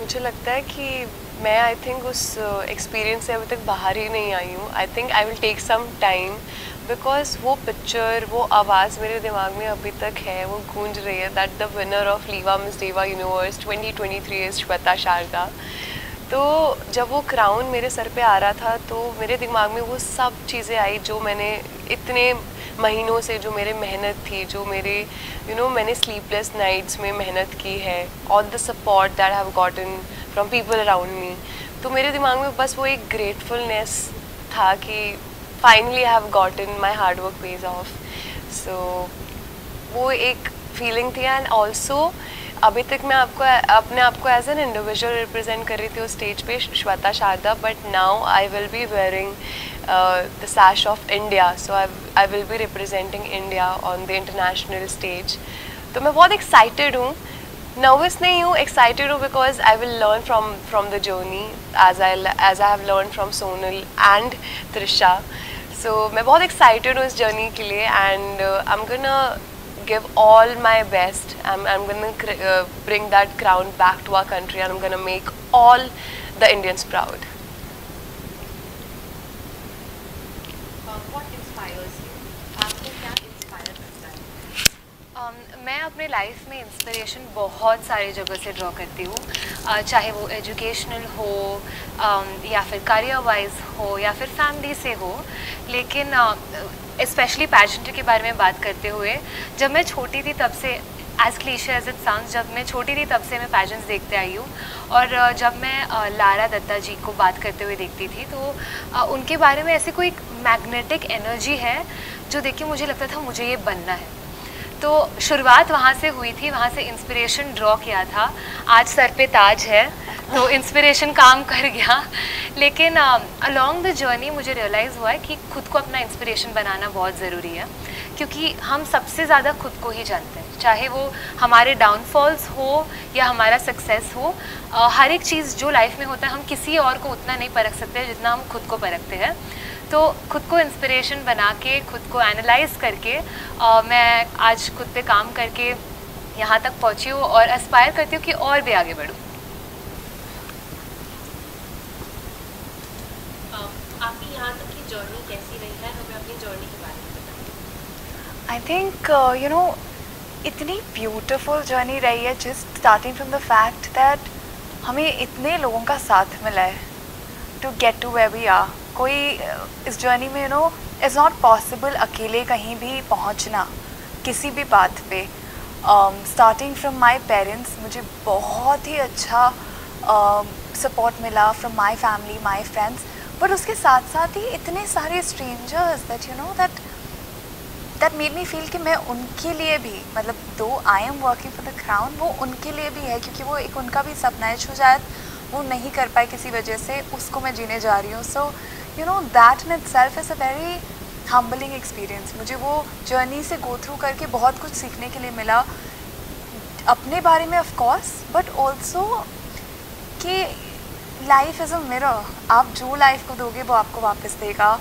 मुझे लगता है कि मैं आई थिंक उस एक्सपीरियंस से अभी तक बाहर ही नहीं आई हूँ. I think I will take some time because वो पिक्चर, वो आवाज़ मेरे दिमाग में अभी तक है, वो गूंज रही है that the winner of लीवा miss देवा यूनिवर्स 2023 इज श्वेता शारदा. तो जब वो क्राउन मेरे सर पे आ रहा था तो मेरे दिमाग में वो सब चीज़ें आई जो मैंने इतने महीनों से, जो मेरे मेहनत थी, जो मेरे मैंने स्लीपलेस नाइट्स में मेहनत की है, all the support that I have gotten from people around me. तो मेरे दिमाग में बस वो एक ग्रेटफुलनेस था कि finally I have gotten my hard work paid off. So वो एक फीलिंग थी. एंड ऑल्सो अभी तक मैं अपने आप को एज एन इंडिविजुअल रिप्रेजेंट कर रही थी उस स्टेज पे Shweta Sharda, but now I will be wearing the sash of India. So I will be representing India on the international stage. तो मैं बहुत एक्साइटेड हूँ, नर्वस नहीं हूँ, एक्साइटेड हूँ because I will learn from the journey as I have learn from Sonal and Trisha. So मैं बहुत excited हूँ इस जर्नी के लिए and I am gonna give all my best. I'm going to bring that crown back to our country and I'm going to make all the Indians proud. What inspires you? आपको क्या inspire करता है? मैं अपने life में inspiration बहुत सारी जगह से ड्रॉ करती हूँ, चाहे वो एजुकेशनल हो या फिर करियर वाइज हो या फिर फैमिली से हो. लेकिन स्पेशली पैजेंट्री के बारे में बात करते हुए, जब मैं छोटी थी तब से, as cliche as it sounds, जब मैं छोटी थी तब से मैं पैजेंट्स देखते आई हूँ. और जब मैं लारा दत्ता जी को बात करते हुए देखती थी तो उनके बारे में ऐसी कोई मैग्नेटिक एनर्जी है जो देख के मुझे लगता था मुझे ये बनना है. तो शुरुआत वहाँ से हुई थी, वहाँ से इंस्पिरेशन ड्रॉ किया था. आज सर पे ताज है तो इंस्पिरेशन काम कर गया. लेकिन अलॉन्ग द जर्नी मुझे रियलाइज़ हुआ है कि खुद को अपना इंस्पिरेशन बनाना बहुत ज़रूरी है, क्योंकि हम सबसे ज़्यादा खुद को ही जानते हैं, चाहे वो हमारे डाउनफॉल्स हो या हमारा सक्सेस हो. हर एक चीज़ जो लाइफ में होता है हम किसी और को उतना नहीं परख सकते जितना हम खुद को परखते हैं. तो खुद को इंस्पिरेशन बना के, खुद को एनालाइज करके मैं आज खुद पे काम करके यहाँ तक पहुँची हूँ और एस्पायर करती हूँ कि और भी आगे बढ़ूँ. आपकी यहाँ तक की जर्नी कैसी रही है? हमें अपनी जर्नी के बारे में बताइए. आई थिंक इतनी ब्यूटीफुल जर्नी रही है, just starting from the fact that हमें इतने लोगों का साथ मिला है to get to where we are. कोई इस जर्नी में इज़ नॉट पॉसिबल अकेले कहीं भी पहुंचना किसी भी बात पे. स्टार्टिंग फ्रॉम माय पेरेंट्स, मुझे बहुत ही अच्छा सपोर्ट मिला from my family, my friends, but उसके साथ साथ ही इतने सारे strangers that that made me feel कि मैं उनके लिए भी, मतलब दो I am working for the crown, वो उनके लिए भी है, क्योंकि वो एक उनका भी सपना है जो शायद वो नहीं कर पाए किसी वजह से, उसको मैं जीने जा रही हूँ. So that in itself is a very humbling experience. मुझे वो जर्नी से गो थ्रू करके बहुत कुछ सीखने के लिए मिला अपने बारे में ऑफ कोर्स, बट ऑल्सो कि लाइफ इज़ अ मिरर. आप जो लाइफ को दोगे वो आपको वापस देगा.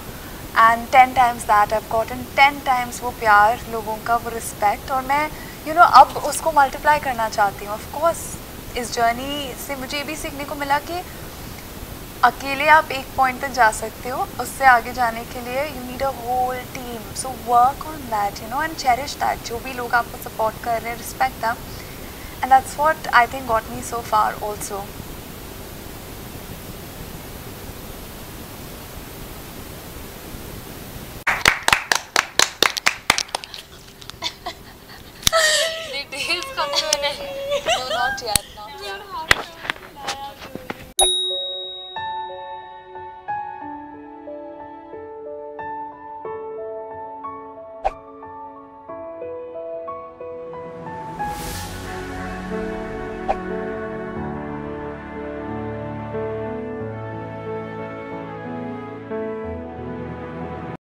And 10 times that I have gotten, 10 times वो प्यार लोगों का, वो रिस्पेक्ट, और मैं अब उसको मल्टीप्लाई करना चाहती हूँ. ऑफ कोर्स इस जर्नी से मुझे ये भी सीखने को मिला कि अकेले आप एक पॉइंट तक जा सकते हो, उससे आगे जाने के लिए you need a whole team. So work on that and cherish that. जो भी लोग आपको सपोर्ट कर रहे हैं, respect them, and that's what I think got me so far also.